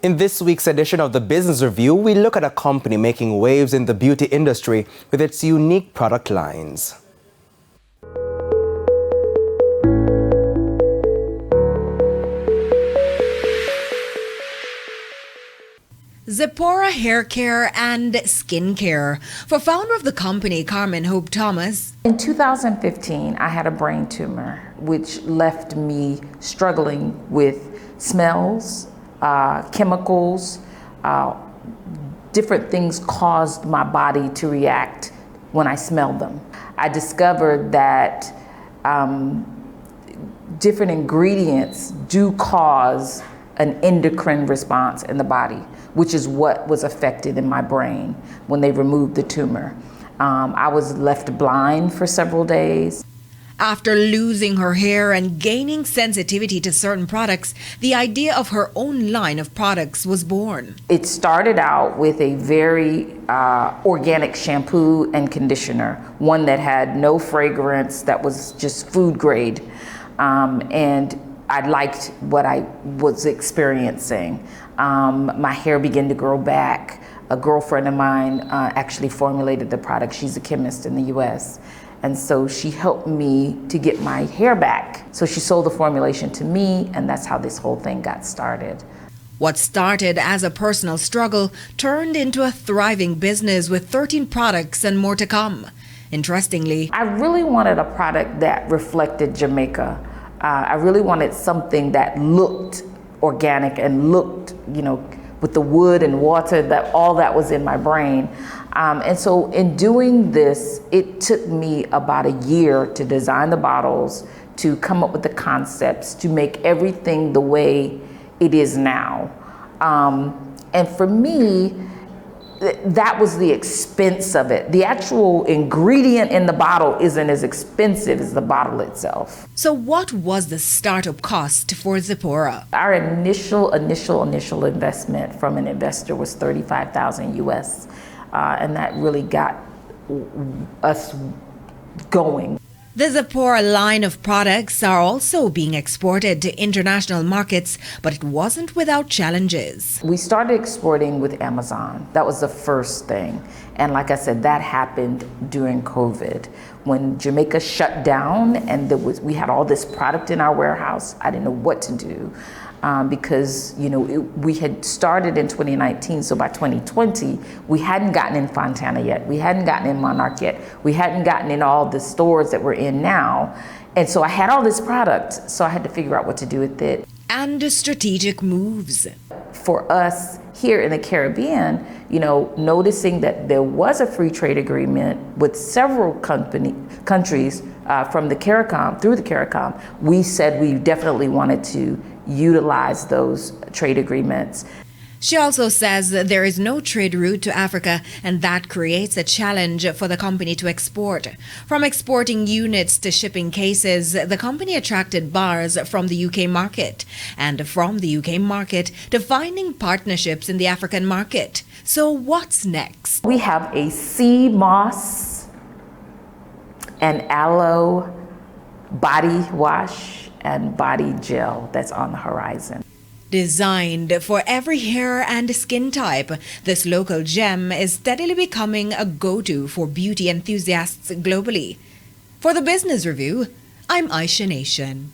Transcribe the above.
In this week's edition of the Business Review, we look at a company making waves in the beauty industry with its unique product lines. Zipporah Hair Care and Skin Care. For founder of the company, Carmen Thomas. In 2015, I had a brain tumor, which left me struggling with smells, chemicals, different things caused my body to react when I smelled them. I discovered that different ingredients do cause an endocrine response in the body, which is what was affected in my brain when they removed the tumor. I was left blind for several days. After losing her hair and gaining sensitivity to certain products, the idea of her own line of products was born. It started out with a very organic shampoo and conditioner, one that had no fragrance, that was just food grade. And I liked what I was experiencing. My hair began to grow back. A girlfriend of mine actually formulated the product. She's a chemist in the US. And so she helped me to get my hair back. So she sold the formulation to me, and that's how this whole thing got started. What started as a personal struggle turned into a thriving business with 13 products and more to come. Interestingly, I really wanted a product that reflected Jamaica. I really wanted something that looked organic and looked, with the wood and water, that all that was in my brain. And so in doing this, it took me about a year to design the bottles, to come up with the concepts, to make everything the way it is now. And for me, that was the expense of it. The actual ingredient in the bottle isn't as expensive as the bottle itself. So what was the startup cost for Zipporah? Our initial investment from an investor was $35,000 US. And that really got us going. The Zipporah line of products are also being exported to international markets, but it wasn't without challenges. We started exporting with Amazon. That was the first thing. And like I said, that happened during COVID. When Jamaica shut down and we had all this product in our warehouse, I didn't know what to do. Because we had started in 2019, so by 2020, we hadn't gotten in Fontana yet. We hadn't gotten in Monarch yet. We hadn't gotten in all the stores that we're in now. And so I had all this product, so I had to figure out what to do with it. And strategic moves. For us here in the Caribbean, noticing that there was a free trade agreement with several countries from the CARICOM, through the CARICOM, we said we definitely wanted to utilize those trade agreements. She also says that there is no trade route to Africa, and that creates a challenge for the company to export. From exporting units to shipping cases, the company attracted buyers from the UK market, and from the UK market to finding partnerships in the African market. So what's next? We have a sea moss and aloe body wash and body gel that's on the horizon. Designed for every hair and skin type, this local gem is steadily becoming a go-to for beauty enthusiasts globally. For the Business Review, I'm Aisha Nation.